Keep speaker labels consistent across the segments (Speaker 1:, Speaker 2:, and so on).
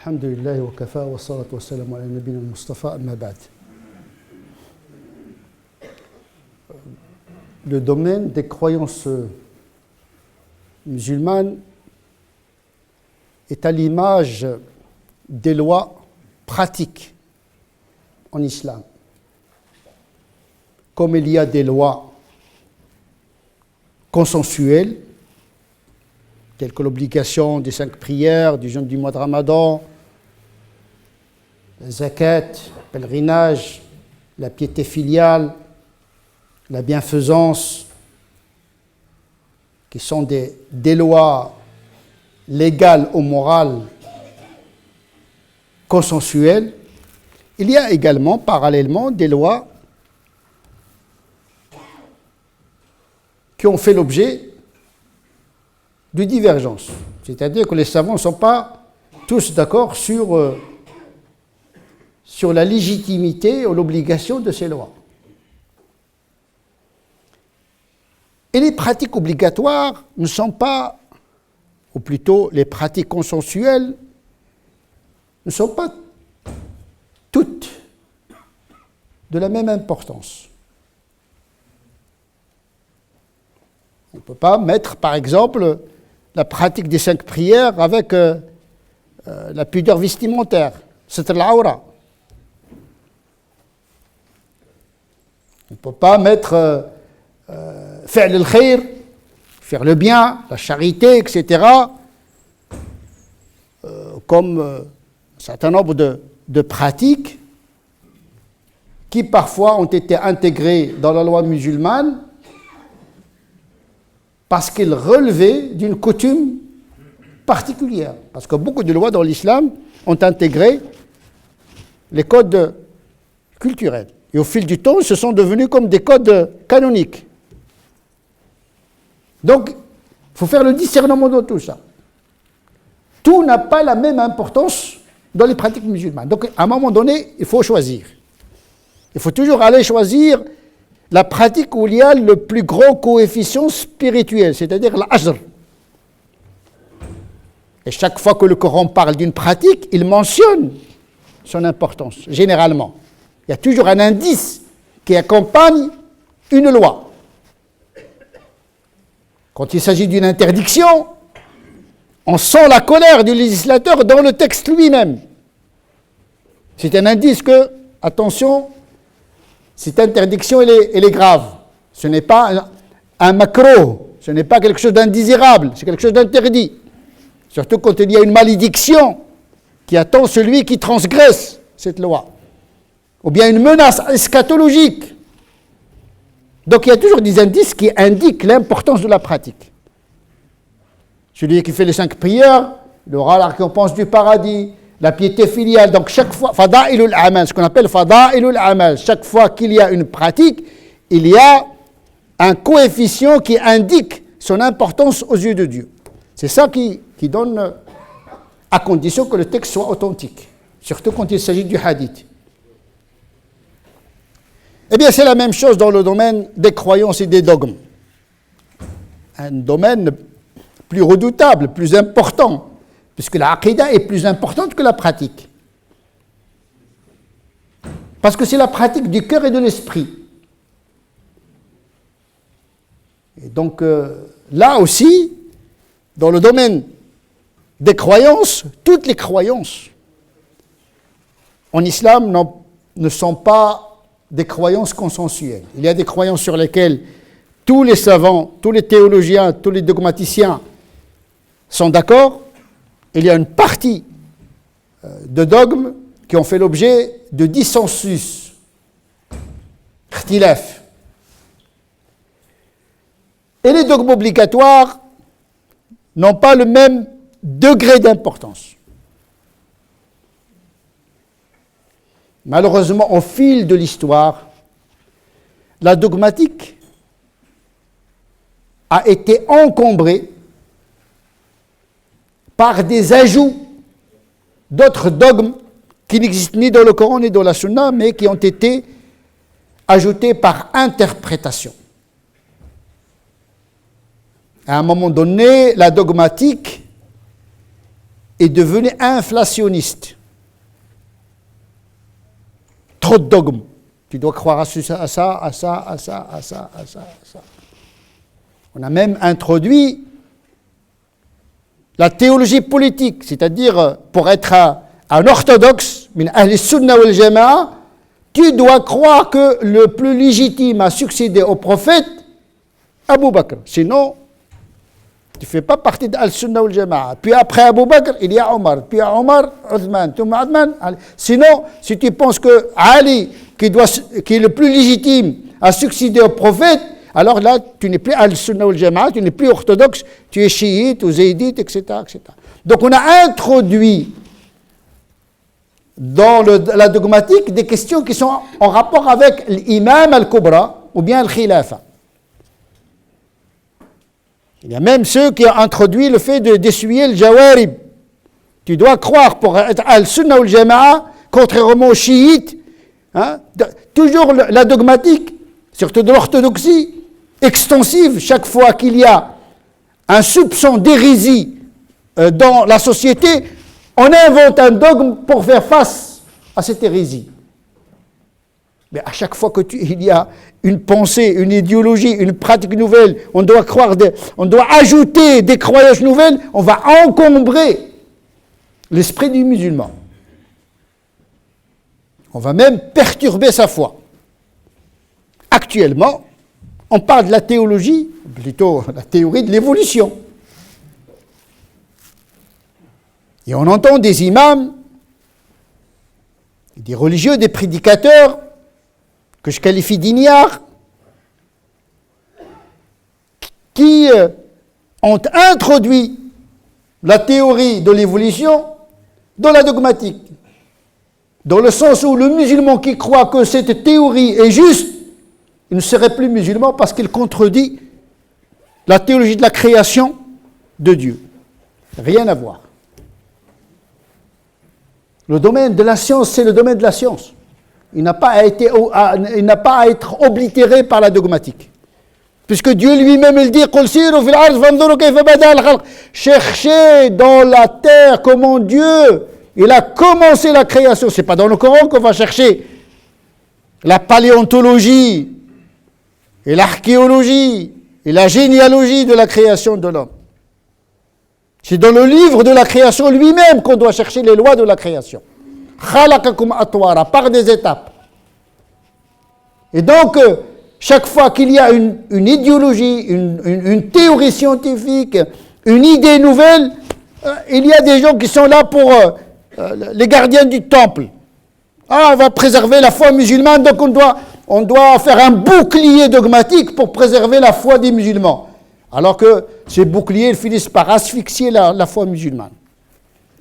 Speaker 1: Alhamdulillah wa kafa wa salatu wa salam ala nabina al-Mustafa amma ba'd. Le domaine des croyances musulmanes est à l'image des lois pratiques en islam. Comme il y a des lois consensuelles, telles que l'obligation des 5 prières, du jeûne du mois de Ramadan, la zakat, le pèlerinage, la piété filiale, la bienfaisance, qui sont des lois légales ou morales consensuelles. Il y a également, parallèlement, des lois qui ont fait l'objet de divergences. C'est-à-dire que les savants ne sont pas tous d'accord sur la légitimité ou l'obligation de ces lois. Et les pratiques obligatoires ne sont pas, ou plutôt les pratiques consensuelles, ne sont pas toutes de la même importance. On ne peut pas mettre, par exemple, la pratique des 5 prières avec la pudeur vestimentaire, c'est l'aura. On ne peut pas mettre faire le khayr, faire le bien, la charité, etc., comme un certain nombre de pratiques qui parfois ont été intégrées dans la loi musulmane parce qu'elles relevaient d'une coutume particulière. Parce que beaucoup de lois dans l'islam ont intégré les codes culturels. Et au fil du temps, ce sont devenus comme des codes canoniques. Donc, il faut faire le discernement de tout ça. Tout n'a pas la même importance dans les pratiques musulmanes. Donc, à un moment donné, il faut choisir. Il faut toujours aller choisir la pratique où il y a le plus grand coefficient spirituel, c'est-à-dire l'ajr. Et chaque fois que le Coran parle d'une pratique, il mentionne son importance, généralement. Il y a toujours un indice qui accompagne une loi. Quand il s'agit d'une interdiction, on sent la colère du législateur dans le texte lui-même. C'est un indice que, attention, cette interdiction, elle est grave. Ce n'est pas un macro, ce n'est pas quelque chose d'indésirable, c'est quelque chose d'interdit. Surtout quand il y a une malédiction qui attend celui qui transgresse cette loi. Ou bien une menace eschatologique. Donc il y a toujours des indices qui indiquent l'importance de la pratique. Celui qui fait les 5 prières, il aura la récompense du paradis, la piété filiale. Donc chaque fois, fada'ilul amal, ce qu'on appelle fada'ilul amal, chaque fois qu'il y a une pratique, il y a un coefficient qui indique son importance aux yeux de Dieu. C'est ça qui donne, à condition que le texte soit authentique, surtout quand il s'agit du hadith. Eh bien, c'est la même chose dans le domaine des croyances et des dogmes. Un domaine plus redoutable, plus important, puisque la aqidah est plus importante que la pratique. Parce que c'est la pratique du cœur et de l'esprit. Et donc, là aussi, dans le domaine des croyances, toutes les croyances en islam ne sont pas des croyances consensuelles. Il y a des croyances sur lesquelles tous les savants, tous les théologiens, tous les dogmaticiens sont d'accord. Il y a une partie de dogmes qui ont fait l'objet de dissensus, ikhtilaf. Et les dogmes obligatoires n'ont pas le même degré d'importance. Malheureusement, au fil de l'histoire, la dogmatique a été encombrée par des ajouts d'autres dogmes qui n'existent ni dans le Coran ni dans la Sunna, mais qui ont été ajoutés par interprétation. À un moment donné, la dogmatique est devenu inflationniste. Trop de dogmes. Tu dois croire à ça, à ça, à ça, à ça, à ça, à ça, à ça. On a même introduit la théologie politique, c'est-à-dire pour être un orthodoxe, min ahli sunna wal jama'a, tu dois croire que le plus légitime à succéder au prophète, Abu Bakr. Sinon, tu ne fais pas partie de Al-Sunnah wal Jama'a. Puis après Abu Bakr, il y a Omar. Puis Omar, Uthman. Sinon, si tu penses que Ali, qui est le plus légitime à succéder au prophète, alors là, tu n'es plus Al-Sunnah wal Jama'a, tu n'es plus orthodoxe, tu es chiite ou zaydite, etc., etc. Donc on a introduit dans la dogmatique des questions qui sont en rapport avec l'imam al-kubra ou bien al-khilafa. Il y a même ceux qui ont introduit le fait d'essuyer le jawarib. Tu dois croire pour être al-sunnah ou al-jama'a, contrairement aux chiites, toujours la dogmatique, surtout de l'orthodoxie, extensive, chaque fois qu'il y a un soupçon d'hérésie dans la société, on invente un dogme pour faire face à cette hérésie. Mais à chaque fois qu'il y a une pensée, une idéologie, une pratique nouvelle, on doit ajouter des croyances nouvelles, on va encombrer l'esprit du musulman. On va même perturber sa foi. Actuellement, on parle de la théologie, plutôt la théorie de l'évolution. Et on entend des imams, des religieux, des prédicateurs, que je qualifie d'ignares, qui ont introduit la théorie de l'évolution dans la dogmatique. Dans le sens où le musulman qui croit que cette théorie est juste, il ne serait plus musulman parce qu'il contredit la théologie de la création de Dieu. Rien à voir. Le domaine de la science, c'est le domaine de la science. Il n'a pas à être oblitéré par la dogmatique. Puisque Dieu lui-même, il dit « Cherchez dans la terre comment Dieu, il a commencé la création. » Ce n'est pas dans le Coran qu'on va chercher la paléontologie et l'archéologie et la généalogie de la création de l'homme. C'est dans le livre de la création lui-même qu'on doit chercher les lois de la création. Khalaqakum atwara, par des étapes. Et donc, chaque fois qu'il y a une idéologie, une théorie scientifique, une idée nouvelle, il y a des gens qui sont là pour les gardiens du temple. On va préserver la foi musulmane, donc on doit faire un bouclier dogmatique pour préserver la foi des musulmans. Alors que ces boucliers finissent par asphyxier la foi musulmane.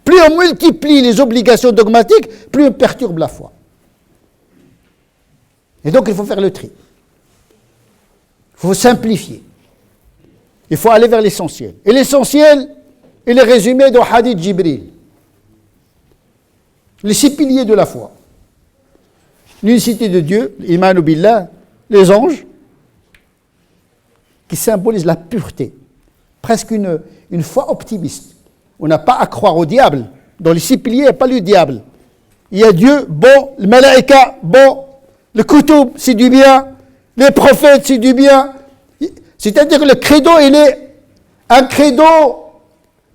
Speaker 1: Plus on multiplie les obligations dogmatiques, plus on perturbe la foi. Et donc il faut faire le tri. Il faut simplifier. Il faut aller vers l'essentiel. Et l'essentiel, il est résumé dans Hadith Jibril. Les 6 piliers de la foi. L'unicité de Dieu, l'Iman billah, les anges, qui symbolisent la pureté. Presque une foi optimiste. On n'a pas à croire au diable. Dans les 6 piliers, il n'y a pas le diable. Il y a Dieu, bon, le malaïka, bon, le kutub, c'est du bien, les prophètes, c'est du bien. C'est-à-dire que le credo, il est un credo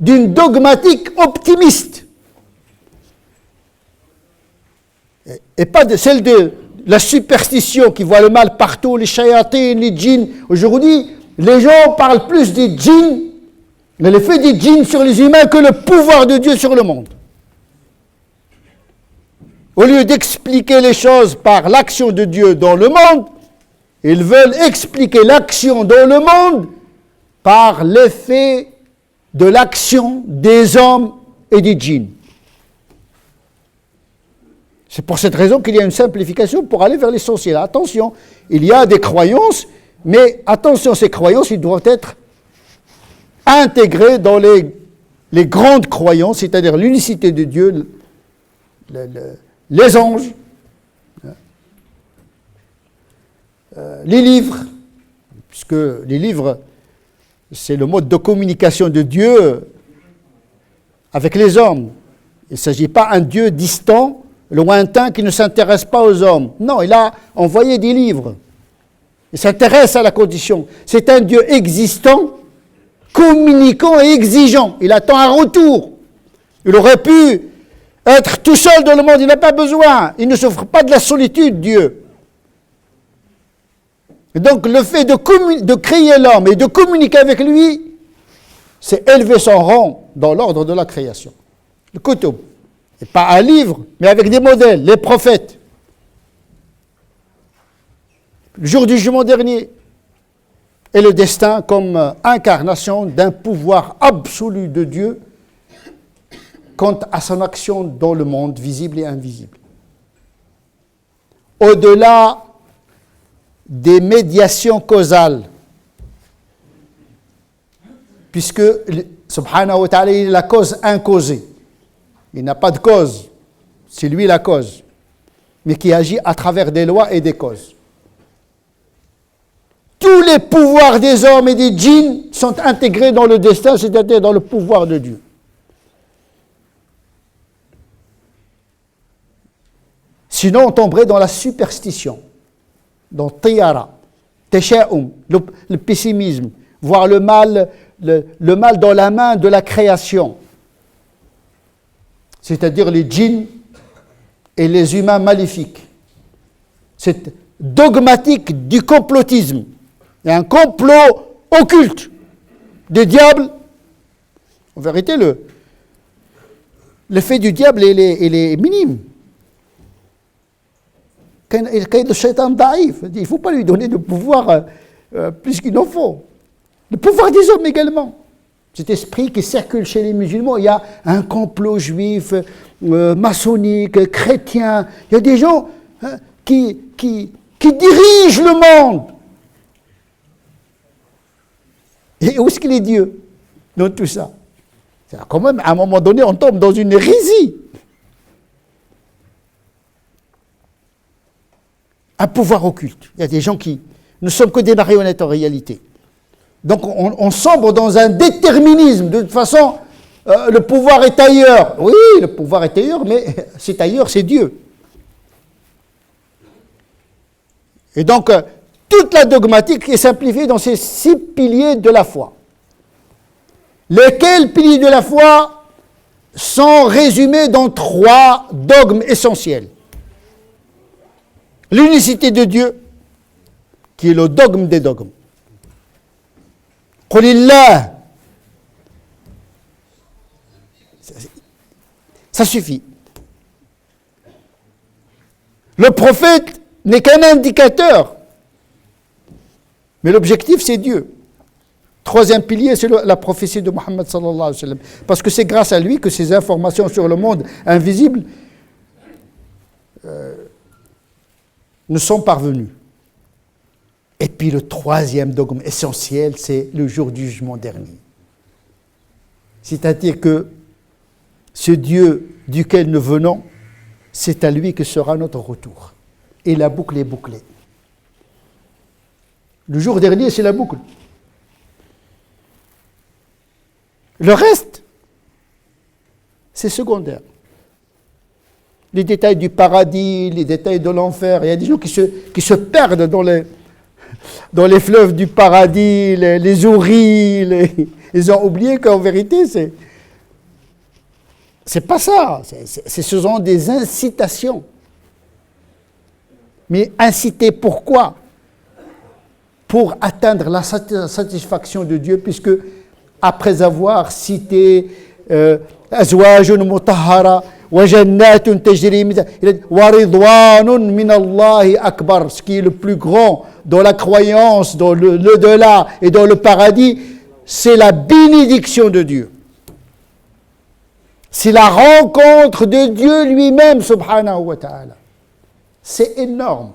Speaker 1: d'une dogmatique optimiste. Et pas celle de la superstition qui voit le mal partout, les shayatines, les djinns. Aujourd'hui, les gens parlent plus des djinns, mais l'effet des djinns sur les humains que le pouvoir de Dieu sur le monde. Au lieu d'expliquer les choses par l'action de Dieu dans le monde, ils veulent expliquer l'action dans le monde par l'effet de l'action des hommes et des djinns. C'est pour cette raison qu'il y a une simplification pour aller vers l'essentiel. Attention, il y a des croyances, mais attention, ces croyances, ils doivent être intégrées dans les grandes croyances, c'est-à-dire l'unicité de Dieu, les anges, les livres, puisque les livres, c'est le mode de communication de Dieu avec les hommes. Il ne s'agit pas d'un Dieu distant, lointain, qui ne s'intéresse pas aux hommes. Non, il a envoyé des livres. Il s'intéresse à la condition. C'est un Dieu existant, communicant et exigeant. Il attend un retour. Il aurait pu être tout seul dans le monde, il n'a pas besoin. Il ne souffre pas de la solitude, Dieu. Et donc le fait de créer l'homme et de communiquer avec lui, c'est élever son rang dans l'ordre de la création. Le Kutub. Et pas un livre, mais avec des modèles, les prophètes. Le jour du jugement dernier. Et le destin comme incarnation d'un pouvoir absolu de Dieu quant à son action dans le monde visible et invisible. Au-delà des médiations causales, puisque, subhanahu wa ta'ala, il est la cause incausée. Il n'a pas de cause, c'est lui la cause, mais qui agit à travers des lois et des causes. Tous les pouvoirs des hommes et des djinns sont intégrés dans le destin, c'est-à-dire dans le pouvoir de Dieu. Sinon, on tomberait dans la superstition, dans tiyara, tasha'um, le pessimisme, voir le mal dans la main de la création, c'est-à-dire les djinns et les humains maléfiques. C'est dogmatique du complotisme. Il y a un complot occulte des diables. En vérité, l'effet du diable il est minime. Il ne faut pas lui donner de pouvoir plus qu'il en faut. Le pouvoir des hommes également. Cet esprit qui circule chez les musulmans, il y a un complot juif, maçonnique, chrétien. Il y a des gens qui dirigent le monde. Et où est-ce qu'il est Dieu dans tout ça? Quand même, à un moment donné, on tombe dans une hérésie. Un pouvoir occulte. Il y a des gens qui ne sont que des marionnettes en réalité. Donc on sombre dans un déterminisme. De toute façon, le pouvoir est ailleurs. Oui, le pouvoir est ailleurs, mais c'est ailleurs, c'est Dieu. Et donc, toute la dogmatique est simplifiée dans ces 6 piliers de la foi. Lesquels piliers de la foi sont résumés dans 3 dogmes essentiels. L'unicité de Dieu, qui est le dogme des dogmes. Qulillah. Ça suffit. Le prophète n'est qu'un indicateur. Mais l'objectif, c'est Dieu. 3e pilier, c'est la prophétie de Mohammed sallallahu alayhi wa sallam. Parce que c'est grâce à lui que ces informations sur le monde invisible ne sont parvenues. Et puis le 3e dogme essentiel, c'est le jour du jugement dernier. C'est-à-dire que ce Dieu duquel nous venons, c'est à lui que sera notre retour. Et la boucle est bouclée. Le jour dernier, c'est la boucle. Le reste, c'est secondaire. Les détails du paradis, les détails de l'enfer. Il y a des gens qui se perdent dans les fleuves du paradis, les houris. Ils ont oublié qu'en vérité, c'est pas ça. Ce sont des incitations. Mais inciter pourquoi? Pour atteindre la satisfaction de Dieu, puisque après avoir cité Azwajun mutahhara wa jannatun tajri wa ridwanun min Allahi akbar, ce qui est le plus grand dans la croyance, dans l'au-delà et dans le paradis, c'est la bénédiction de Dieu. C'est la rencontre de Dieu lui-même, subhanahu wa ta'ala. C'est énorme.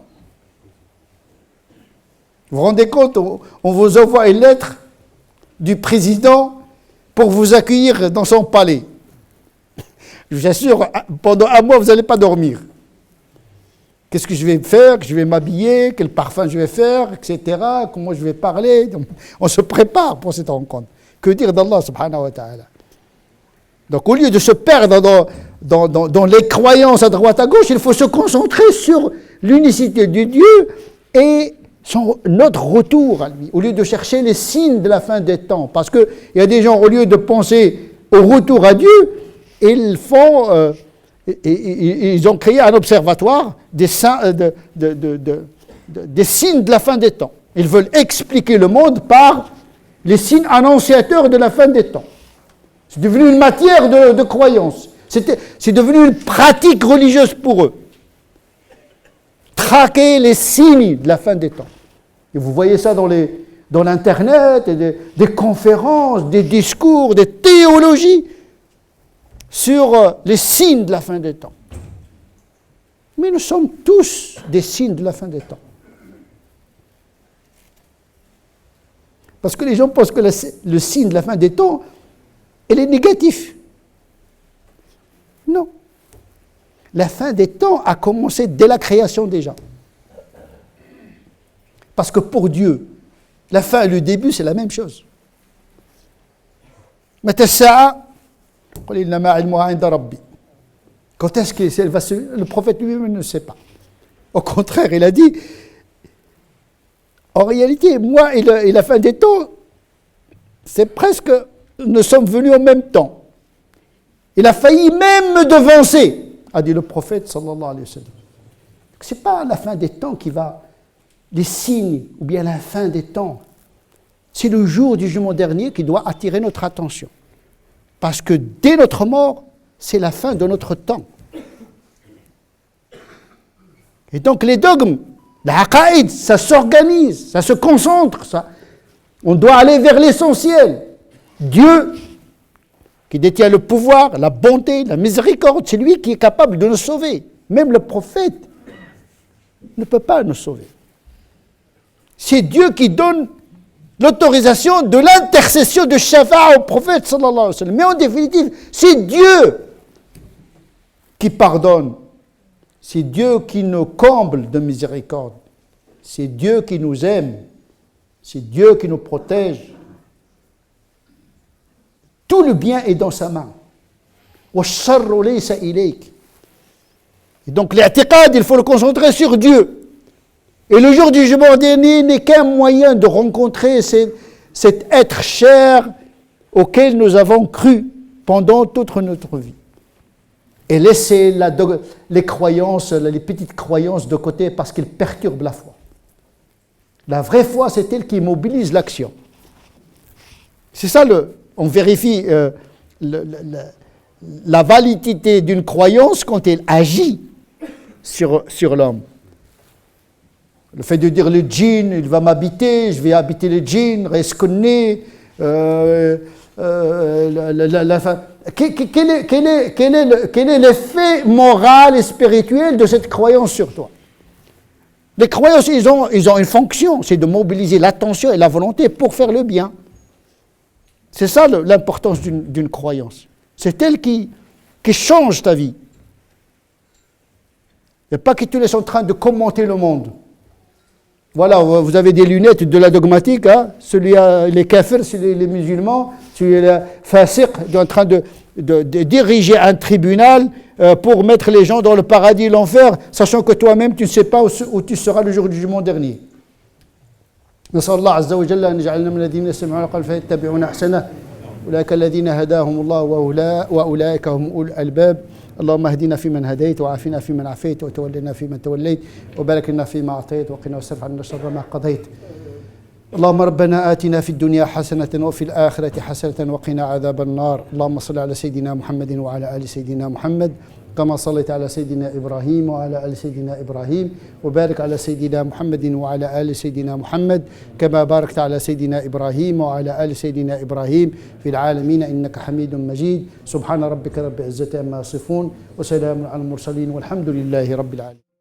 Speaker 1: Vous vous rendez compte, on vous envoie une lettre du président pour vous accueillir dans son palais. Je vous assure, pendant un mois, vous n'allez pas dormir. Qu'est-ce que je vais faire? Je vais m'habiller, quel parfum je vais faire, etc. Comment je vais parler. Donc, on se prépare pour cette rencontre. Que dire d'Allah subhanahu wa ta'ala? Donc au lieu de se perdre dans les croyances à droite à gauche, il faut se concentrer sur l'unicité de Dieu et notre retour à lui, au lieu de chercher les signes de la fin des temps. Parce qu'il y a des gens, au lieu de penser au retour à Dieu, ils ont créé un observatoire des signes de la fin des temps. Ils veulent expliquer le monde par les signes annonciateurs de la fin des temps. C'est devenu une matière de croyance. C'est devenu une pratique religieuse pour eux. Traquer les signes de la fin des temps. Et vous voyez ça dans l'Internet, des conférences, des discours, des théologies sur les signes de la fin des temps. Mais nous sommes tous des signes de la fin des temps. Parce que les gens pensent que le signe de la fin des temps, il est négatif. Non. La fin des temps a commencé dès la création déjà. Parce que pour Dieu, la fin et le début, c'est la même chose. Quand est-ce qu'elle va se... Le prophète lui-même ne sait pas. Au contraire, il a dit, en réalité, moi et la fin des temps, c'est presque, nous sommes venus en même temps. Il a failli même me devancer, a dit le prophète sallallahu alayhi wa sallam. Ce n'est pas la fin des temps qui va, les signes, ou bien la fin des temps. C'est le jour du jugement dernier qui doit attirer notre attention. Parce que dès notre mort, c'est la fin de notre temps. Et donc les dogmes, la aqaïd, ça s'organise, ça se concentre. On doit aller vers l'essentiel. Dieu, qui détient le pouvoir, la bonté, la miséricorde, c'est lui qui est capable de nous sauver. Même le prophète ne peut pas nous sauver. C'est Dieu qui donne l'autorisation de l'intercession de Shafa'a au prophète sallallahu alayhi wa sallam. Mais en définitive, c'est Dieu qui pardonne. C'est Dieu qui nous comble de miséricorde. C'est Dieu qui nous aime. C'est Dieu qui nous protège. Tout le bien est dans sa main. Et donc l'i'tiqad, il faut le concentrer sur Dieu. Et le jour du jugement dernier n'est qu'un moyen de rencontrer cet être cher auquel nous avons cru pendant toute notre vie. Et laisser les croyances, les petites croyances de côté parce qu'elles perturbent la foi. La vraie foi, c'est elle qui mobilise l'action. C'est ça, on vérifie la validité d'une croyance quand elle agit sur l'homme. Le fait de dire le djinn, il va m'habiter, je vais habiter le djinn, resconner, quel est l'effet moral et spirituel de cette croyance sur toi? Les croyances, ils ont une fonction, c'est de mobiliser l'attention et la volonté pour faire le bien. C'est ça l'importance d'une croyance. C'est elle qui change ta vie. Il n'y a pas que tu es en train de commenter le monde. Voilà, vous avez des lunettes de la dogmatique, hein? Les kafirs, c'est les musulmans, celui les fasiq, en train de diriger un tribunal pour mettre les gens dans le paradis et l'enfer, sachant que toi-même, tu ne sais pas où tu seras le jour du jugement dernier. نسأل الله عز وجل أن يجعلنا من الذين يستمعون القول فيتبعون أحسنه أولئك الذين هداهم الله وأولئك هم أولو الألباب اللهم اهدنا فيمن هديت وعافنا فيمن عافيت وتولنا فيمن توليت وبارك لنا فيما أعطيت وقنا واصرف عنا شر ما قضيت اللهم ربنا آتنا في الدنيا حسنة وفي الآخرة حسنة وقنا عذاب النار اللهم صل على سيدنا محمد وعلى آل سيدنا محمد كما صليت على سيدنا إبراهيم وعلى آل سيدنا إبراهيم وبارك على سيدنا محمد وعلى آل سيدنا محمد كما باركت على سيدنا إبراهيم وعلى آل سيدنا إبراهيم في العالمين إنك حميد مجيد سبحان ربك رب العزة عما يصفون وسلام على المرسلين والحمد لله رب العالمين.